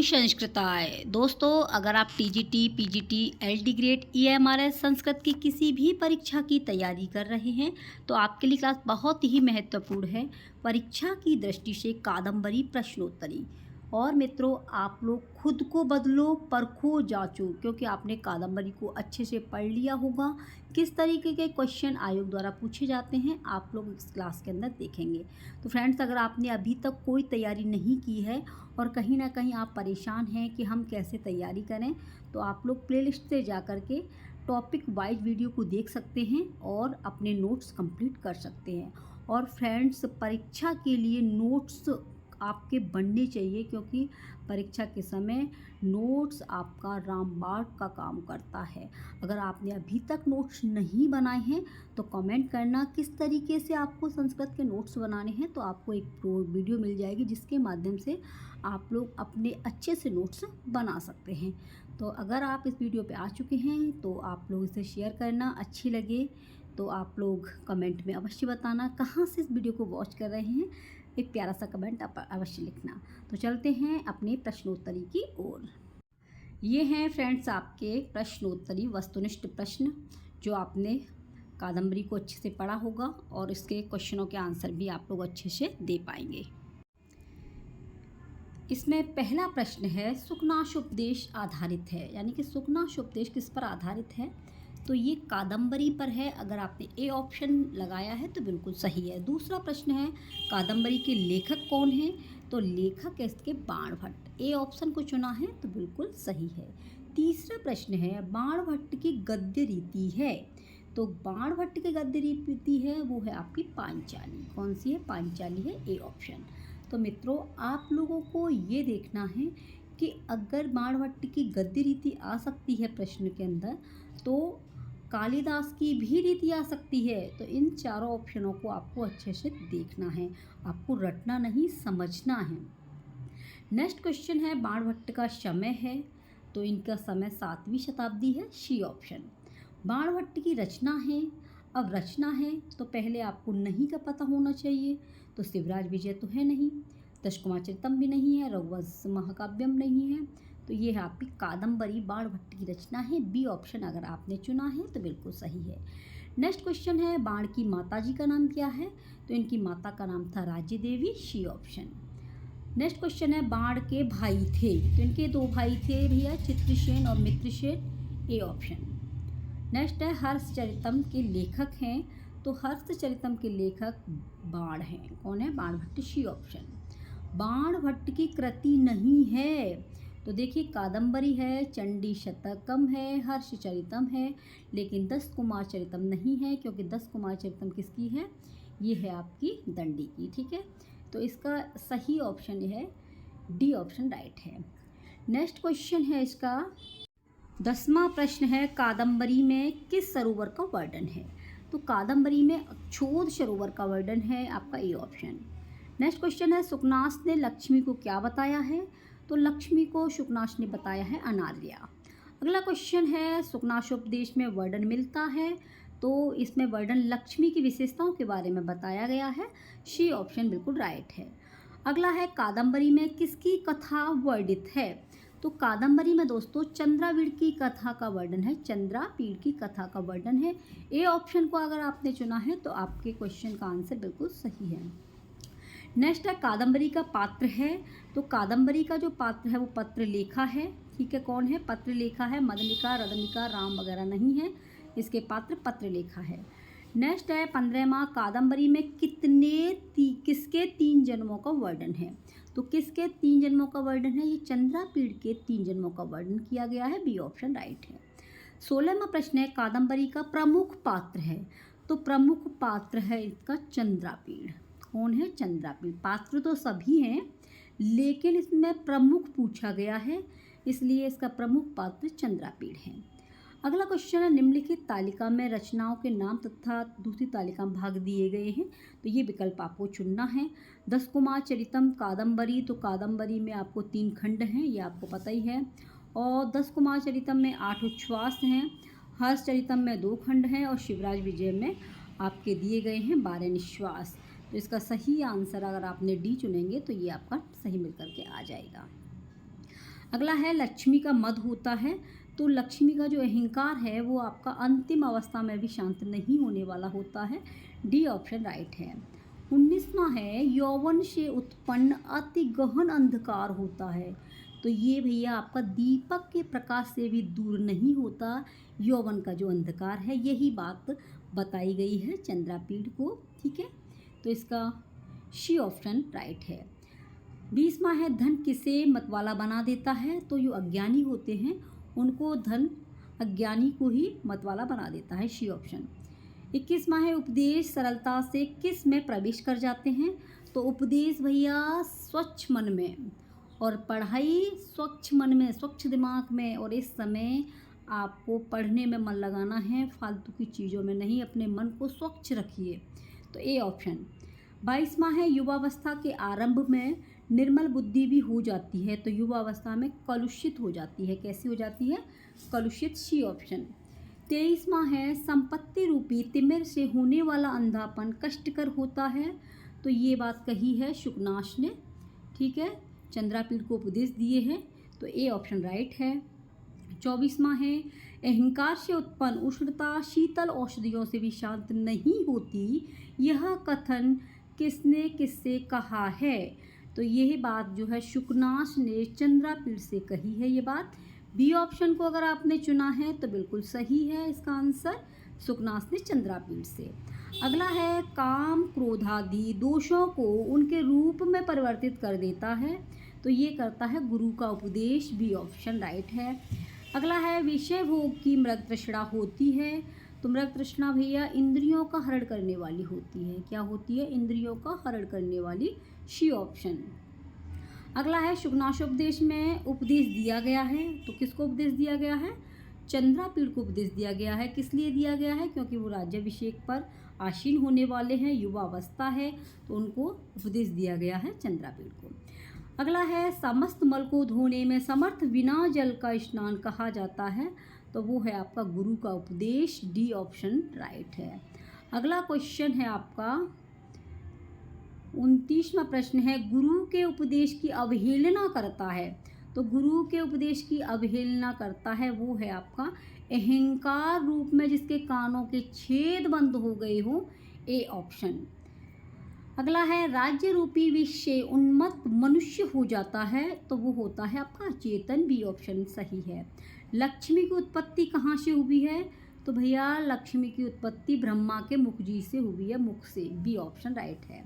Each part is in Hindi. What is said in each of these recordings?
संस्कृताय। दोस्तों, अगर आप TGT, PGT, LD grade, EMRS Sanskrit की किसी भी परीक्षा की तैयारी कर रहे हैं तो आपके लिए क्लास बहुत ही महत्वपूर्ण है। परीक्षा की दृष्टि से कादम्बरी प्रश्नोत्तरी। और मित्रों, आप लोग खुद को बदलो, परखो, जांचो, क्योंकि आपने कादम्बरी को अच्छे से पढ़ लिया होगा। किस तरीके के क्वेश्चन आयोग द्वारा पूछे जाते हैं आप लोग इस क्लास के अंदर देखेंगे। तो फ्रेंड्स, अगर आपने अभी तक कोई तैयारी नहीं की है और कहीं ना कहीं आप परेशान हैं कि हम कैसे तैयारी करें, तो आप लोग प्लेलिस्ट से जा कर के टॉपिक वाइज वीडियो को देख सकते हैं और अपने नोट्स कंप्लीट कर सकते हैं। और फ्रेंड्स, परीक्षा के लिए नोट्स आपके बनने चाहिए, क्योंकि परीक्षा के समय नोट्स आपका रामबाण का काम करता है। अगर आपने अभी तक नोट्स नहीं बनाए हैं तो कमेंट करना किस तरीके से आपको संस्कृत के नोट्स बनाने हैं, तो आपको एक वीडियो मिल जाएगी जिसके माध्यम से आप लोग अपने अच्छे से नोट्स बना सकते हैं। तो अगर आप इस वीडियो पे आ चुके हैं तो आप लोग इसे शेयर करना, अच्छी लगे तो आप लोग कमेंट में अवश्य बताना कहाँ से इस वीडियो को वॉच कर रहे हैं। एक प्यारा सा कमेंट आप अवश्य लिखना। तो चलते हैं अपने प्रश्नोत्तरी की ओर। ये हैं फ्रेंड्स आपके प्रश्नोत्तरी वस्तुनिष्ठ प्रश्न, जो आपने कादम्बरी को अच्छे से पढ़ा होगा और इसके क्वेश्चनों के आंसर भी आप लोग अच्छे से दे पाएंगे। इसमें पहला प्रश्न है, सुकनाशोपदेश आधारित है, यानी कि सुकनाशोपदेश किस पर आधारित है? तो ये कादम्बरी पर है। अगर आपने ए ऑप्शन लगाया है तो बिल्कुल सही है। दूसरा प्रश्न है, कादम्बरी के लेखक कौन हैं? तो लेखक है इसके बाणभट्ट। ए ऑप्शन को चुना है तो बिल्कुल सही है। तीसरा प्रश्न है, बाणभट्ट की गद्य रीति है। तो बाणभट्ट की गद्य रीति है वो है आपकी पांचाली। कौन सी है? पांचाली है, ए ऑप्शन। तो मित्रों, आप लोगों को ये देखना है कि अगर बाणभट्ट की गद्य रीति आ सकती है प्रश्न के अंदर, तो कालिदास की भी रीति आ सकती है। तो इन चारों ऑप्शनों को आपको अच्छे से देखना है, आपको रटना नहीं, समझना है। नेक्स्ट क्वेश्चन है, बाणभट्ट का समय है। तो इनका समय 7वीं शताब्दी है, सी ऑप्शन। बाणभट्ट की रचना है। अब रचना है तो पहले आपको नहीं का पता होना चाहिए। तो शिवराज विजय तो है नहीं, दशकुमारचरितम भी नहीं है, रघुवंश महाकाव्यम नहीं है। तो ये है आपकी कादम्बरी बाणभट्ट की रचना है, बी ऑप्शन अगर आपने चुना है तो बिल्कुल सही है। नेक्स्ट क्वेश्चन है, बाण की माता जी का नाम क्या है? तो इनकी माता का नाम था राज्य देवी, सी ऑप्शन। नेक्स्ट क्वेश्चन है, बाण के भाई थे। तो इनके 2 भाई थे भैया, चित्रसेन और मित्रसेन, ए ऑप्शन। नेक्स्ट है, हर्षचरितम के लेखक हैं। तो हर्षचरितम के लेखक बाण हैं। कौन है? Banabhatta, C option. बाणभट्ट की कृति नहीं है। तो देखिए, कादम्बरी है, चंडी शतकम है, हर्षचरितम है, लेकिन 10 कुमार चरितम नहीं है, क्योंकि 10 कुमार चरितम किसकी है? ये है आपकी दंडी की। ठीक है, तो इसका सही ऑप्शन ये है, डी ऑप्शन राइट है। नेक्स्ट क्वेश्चन है इसका 10वां प्रश्न है, कादम्बरी में किस सरोवर का वर्णन है? तो कादम्बरी में अक्षोद सरोवर का वर्णन है, आपका ए ऑप्शन। नेक्स्ट क्वेश्चन है, सुकनास ने लक्ष्मी को क्या बताया है? तो लक्ष्मी को सुकनास ने बताया है अनार्या। अगला क्वेश्चन है, सुकनाशोपदेश में वर्णन मिलता है। तो इसमें वर्णन लक्ष्मी की विशेषताओं के बारे में बताया गया है, सी ऑप्शन बिल्कुल राइट है। अगला है, कादम्बरी में किसकी कथा वर्णित है? तो कादम्बरी में दोस्तों चंद्रावीड़ की कथा का वर्णन है, चंद्रापीड़ की कथा का वर्णन है। ए ऑप्शन को अगर आपने चुना है तो आपके क्वेश्चन का आंसर बिल्कुल सही है। नेक्स्ट है, कादम्बरी का पात्र है। तो कादम्बरी का जो पात्र है वो पत्र लेखा है। ठीक है, कौन है? पत्र लेखा है, मदनिका, रदनिका, राम वगैरह नहीं है, इसके पात्र पत्र लेखा है। नेक्स्ट है 15वां, कादम्बरी में किसके 3 जन्मों का वर्णन है? तो किसके 3 जन्मों का वर्णन है? ये चंद्रापीड़ के 3 जन्मों का वर्णन किया गया है, बी ऑप्शन राइट है। 16वां प्रश्न है, कादम्बरी का प्रमुख पात्र है। तो प्रमुख पात्र है इसका चंद्रापीड़। कौन है? चंद्रापीड़। पात्र तो सभी हैं, लेकिन इसमें प्रमुख पूछा गया है, इसलिए इसका प्रमुख पात्र चंद्रापीड़ है। अगला क्वेश्चन है, निम्नलिखित तालिका में रचनाओं के नाम तथा दूसरी तालिका में भाग दिए गए हैं। तो ये विकल्प आपको चुनना है। 10 कुमार चरितम कादम्बरी। तो कादम्बरी में आपको 3 खंड हैं, ये आपको पता ही है। और 10 कुमार चरितम में 8 उच्छ्वास हैं, हर्षचरितम में 2 खंड हैं, और शिवराज विजय में आपके दिए गए हैं 12 निश्वास। तो इसका सही आंसर अगर आपने डी चुनेंगे तो ये आपका सही मिल करके आ जाएगा। अगला है लक्ष्मी का मद होता है, तो लक्ष्मी का जो अहंकार है वो आपका अंतिम अवस्था में भी शांत नहीं होने वाला होता है। डी ऑप्शन राइट है। 19वां है यौवन से उत्पन्न अति गहन अंधकार होता है, तो ये भैया आपका दीपक के प्रकाश से भी दूर नहीं होता यौवन का जो अंधकार है, यही बात बताई गई है चंद्रापीठ को। ठीक है, तो इसका सी ऑप्शन राइट है। 20वां है धन किसे मतवाला बना देता है, तो जो अज्ञानी होते हैं उनको धन अज्ञानी को ही मतवाला बना देता है, सी ऑप्शन। 21वां है उपदेश सरलता से किस में प्रवेश कर जाते हैं, तो उपदेश भैया स्वच्छ मन में, और पढ़ाई स्वच्छ मन में, स्वच्छ दिमाग में, और इस समय आपको पढ़ने में मन लगाना है, फालतू की चीज़ों में नहीं, अपने मन को स्वच्छ रखिए, तो ए ऑप्शन। 22वां है युवावस्था के आरंभ में निर्मल बुद्धि भी हो जाती है, तो युवावस्था में कलुषित हो जाती है, कैसी हो जाती है, कलुषित, सी ऑप्शन। 23वां है संपत्ति रूपी तिमिर से होने वाला अंधापन कष्टकर होता है, तो ये बात कही है शुकनाश ने। ठीक है, चंद्रापीठ को उपदेश दिए हैं, तो ए ऑप्शन राइट है। 24वां है अहंकार से उत्पन्न उष्णता शीतल औषधियों से भी शांत नहीं होती, यह कथन किसने किससे कहा है, तो यह बात जो है शुकनाश ने चंद्रापीठ से कही है ये बात। बी ऑप्शन को अगर आपने चुना है तो बिल्कुल सही है इसका आंसर, शुकनाश ने चंद्रापीठ से। अगला है काम क्रोधादि दोषों को उनके रूप में परिवर्तित कर देता है, तो ये करता है गुरु का उपदेश, बी ऑप्शन राइट है। अगला है विषय भोग की मृग तृष्णा होती है, तो मृग तृष्णा भैया इंद्रियों का हरण करने वाली होती है, क्या होती है, इंद्रियों का हरण करने वाली, सी ऑप्शन। अगला है शुकनाशोपदेश में उपदेश दिया गया है, तो किसको उपदेश दिया गया है, चंद्रापीठ को उपदेश दिया गया है। किस लिए दिया गया है, क्योंकि वो राज्याभिषेक पर आसीन होने वाले हैं, युवा अवस्था है, तो उनको उपदेश दिया गया है चंद्रापीठ को। अगला है समस्त मल को धोने में समर्थ बिना जल का स्नान कहा जाता है, तो वो है आपका गुरु का उपदेश, डी ऑप्शन राइट है। अगला क्वेश्चन है आपका 29वां प्रश्न है गुरु के उपदेश की अवहेलना करता है, तो गुरु के उपदेश की अवहेलना करता है वो है आपका अहंकार रूप में जिसके कानों के छेद बंद हो गए हो, ए ऑप्शन। अगला है राज्य रूपी विष से उन्मत्त मनुष्य हो जाता है, तो वो होता है आपका चेतन, बी ऑप्शन सही है। लक्ष्मी की उत्पत्ति कहाँ से हुई है, तो भैया लक्ष्मी की उत्पत्ति ब्रह्मा के मुख जी से हुई है, मुख से, बी ऑप्शन राइट है।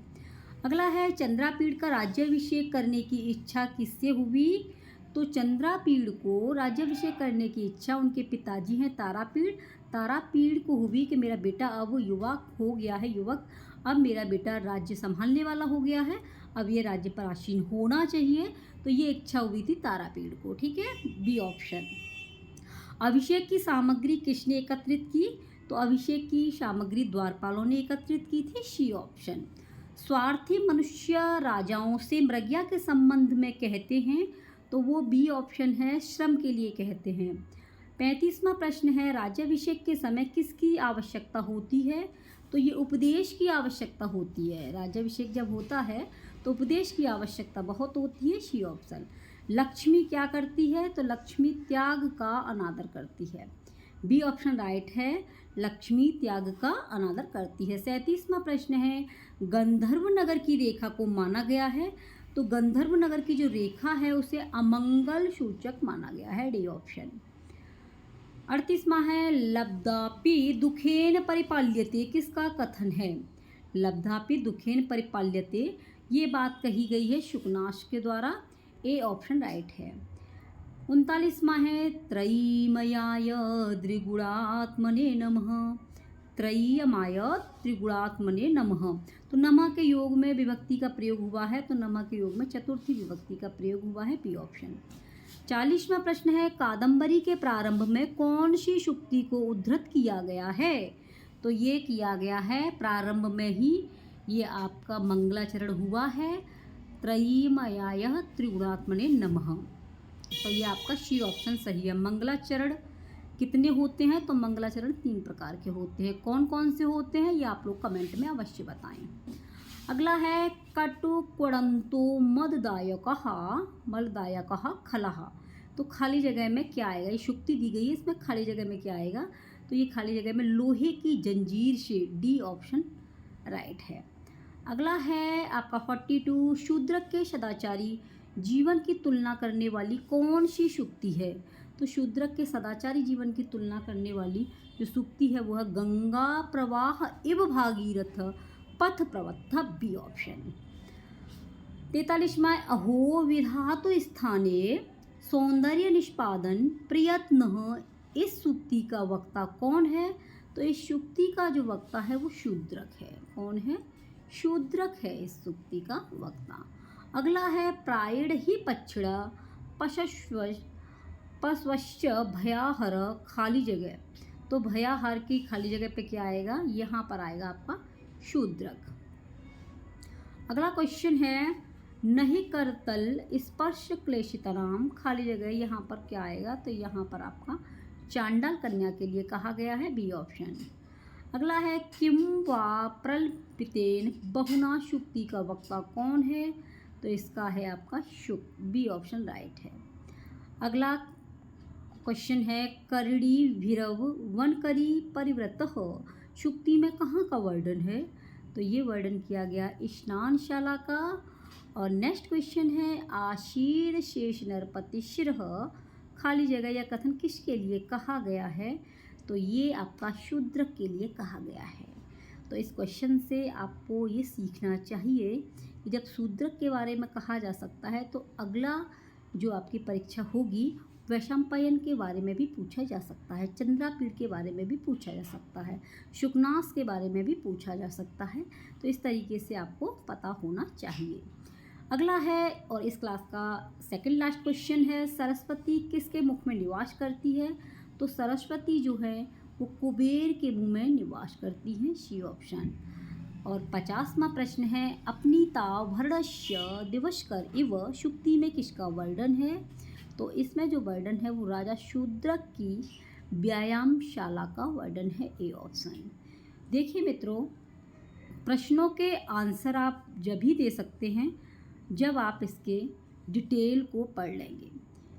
अगला है चंद्रापीठ का राज्याभिषेक करने की इच्छा किससे हुई, तो चंद्रापीठ को राज्याभिषेक करने की इच्छा उनके पिताजी हैं तारापीठ को हुई कि मेरा बेटा अब युवक हो गया है, अब मेरा बेटा राज्य संभालने वाला हो गया है, अब ये राज्य पर आसीन होना चाहिए, तो ये इच्छा हुई थी तारापीठ को। ठीक है, बी ऑप्शन। अभिषेक की सामग्री किसने एकत्रित की, तो अभिषेक की सामग्री द्वारपालों ने एकत्रित की थी, सी ऑप्शन। स्वार्थी मनुष्य राजाओं से मृग्या के संबंध में कहते हैं, तो वो बी ऑप्शन है, श्रम के लिए कहते हैं। 35वां प्रश्न है राज्याभिषेक के समय किसकी आवश्यकता होती है, तो ये उपदेश की आवश्यकता होती है। राज्याभिषेक जब होता है तो उपदेश की आवश्यकता बहुत होती है, सी ऑप्शन। लक्ष्मी क्या करती है, तो लक्ष्मी त्याग का अनादर करती है, बी ऑप्शन राइट है, लक्ष्मी त्याग का अनादर करती है। 37वां प्रश्न है गंधर्व नगर की रेखा को माना गया है, तो गंधर्व नगर की जो रेखा है उसे अमंगल सूचक माना गया है, डी ऑप्शन। 38वां है लब्धापि दुखेन परिपाल्यते किसका कथन है, लब्धापि दुखेन परिपाल्यते ये बात कही गई है शुकनाश के द्वारा, ए ऑप्शन राइट है। 39वां है त्रयीमयाय द्विगुणात्मने नमः, त्रयीमयाय त्रिगुणात्मने नमः, तो नमः के योग में विभक्ति का प्रयोग हुआ है, तो नमः के योग में चतुर्थी विभक्ति का प्रयोग हुआ है, बी ऑप्शन। 40वां प्रश्न है कादंबरी के प्रारंभ में कौन सी शुक्ति को उद्धृत किया गया है, तो ये किया गया है प्रारंभ में ही ये आपका मंगलाचरण हुआ है, त्रयीमयाय त्रिगुणात्मने नमः, तो ये आपका सी ऑप्शन सही है। मंगलाचरण कितने होते हैं, तो मंगलाचरण 3 प्रकार के होते हैं, कौन कौन से होते हैं ये आप लोग कमेंट में अवश्य बताएं। अगला है कटुक्वणन्तो मददायकः खलः, तो खाली जगह में क्या आएगा, ये शुक्ति दी गई है, इसमें खाली जगह में क्या आएगा, तो ये खाली जगह में लोहे की जंजीर से, डी ऑप्शन राइट है। अगला है आपका 42, शूद्रक के सदाचारी जीवन की तुलना करने वाली कौन सी शुक्ति है। तो शूद्रक के सदाचारी जीवन की तुलना करने वाली जो सूक्ति है वो है गंगा प्रवाह इव भागीरथ पथ प्रवत्था, बी ऑप्शन। 43वां, अहो विधातु स्थाने सौंदर्य निष्पादन प्रयत्न, इस सूक्ति का वक्ता कौन है। तो इस सूक्ति का जो वक्ता है वो शूद्रक है। कौन है, शूद्रक है इस सूक्ति का वक्ता। अगला है प्रायण ही पक्षिणा पशवश्च भयाहर, खाली जगह, तो भयाहर की खाली जगह पे क्या आएगा, यहाँ पर आएगा आपका शूद्रक। अगला क्वेश्चन है नहीं करतल स्पर्श क्लेशितराम, खाली जगह, यहाँ पर क्या आएगा, तो यहाँ पर आपका चांडाल कन्या के लिए कहा गया है, बी ऑप्शन। अगला है किम वा प्रल्पितेन बहुना, शुक्ति का वक्ता कौन है, तो इसका है आपका शुक, बी ऑप्शन राइट है। अगला क्वेश्चन है करणी भीरव वनकरी परिव्रतः, शुक्ति में कहाँ का वर्णन है, तो ये वर्णन किया गया स्नानशाला का। और नेक्स्ट क्वेश्चन है आशीर शेष नरपति शिरः, खाली जगह या कथन किसके लिए कहा गया है, तो ये आपका शूद्रक के लिए कहा गया है। तो इस क्वेश्चन से आपको ये सीखना चाहिए कि जब शूद्रक के बारे में कहा जा सकता है तो अगला जो आपकी परीक्षा होगी वैशंपायन के बारे में भी पूछा जा सकता है, चंद्रापीड़ के बारे में भी पूछा जा सकता है, शुकनास के बारे में भी पूछा जा सकता है। तो इस तरीके से आपको पता होना चाहिए। अगला है और इस क्लास का सेकंड लास्ट क्वेश्चन है सरस्वती किसके मुख में निवास करती है। तो सरस्वती जो है वो कुबेर के मुंह में निवास करती हैं, सी ऑप्शन। और 50वां प्रश्न है अपनी ताव भरणस्य दिवसकर इव, शुक्ति में किसका वर्णन है। तो इसमें जो वर्णन है वो राजा शूद्रक की व्यायामशाला का वर्णन है, ए ऑप्शन। देखिए मित्रों, प्रश्नों के आंसर आप जब भी दे सकते हैं जब आप इसके डिटेल को पढ़ लेंगे।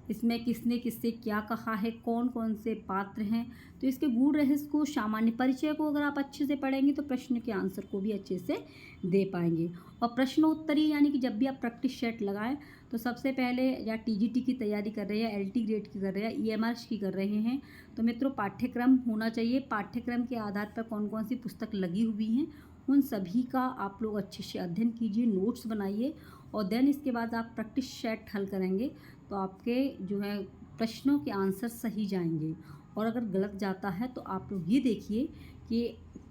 इसमें किसने किससे क्या कहा है, कौन कौन से पात्र हैं, तो इसके गूढ़ रहस्य को, सामान्य परिचय को अगर आप अच्छे से पढ़ेंगे तो प्रश्न के आंसर को भी अच्छे से दे पाएंगे। और प्रश्नोत्तरी यानी कि जब भी आप प्रैक्टिस सेट लगाएं तो सबसे पहले या टीजीटी की तैयारी कर रहे हैं, एलटी ग्रेड की कर रहे हैं, ईएमआरएस की कर रहे हैं, तो मित्रों पाठ्यक्रम होना चाहिए। पाठ्यक्रम के आधार पर कौन कौन सी पुस्तक लगी हुई हैं उन सभी का आप लोग अच्छे से अध्ययन कीजिए, नोट्स बनाइए और देन इसके बाद आप प्रैक्टिस सेट हल करेंगे तो आपके जो है प्रश्नों के आंसर सही जाएंगे। और अगर गलत जाता है तो आप लोग ये देखिए कि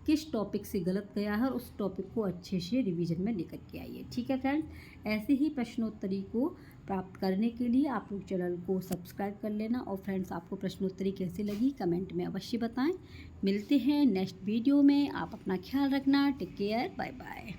किस टॉपिक से गलत गया है और उस टॉपिक को अच्छे से रिवीजन में लेकर के आइए। ठीक है फ्रेंड्स, ऐसे ही प्रश्नोत्तरी को प्राप्त करने के लिए आप लोग चैनल को सब्सक्राइब कर लेना। और फ्रेंड्स, आपको प्रश्नोत्तरी कैसी लगी कमेंट में अवश्य बताएं। मिलते हैं नेक्स्ट वीडियो में, आप अपना ख्याल रखना, टेक केयर, बाय बाय।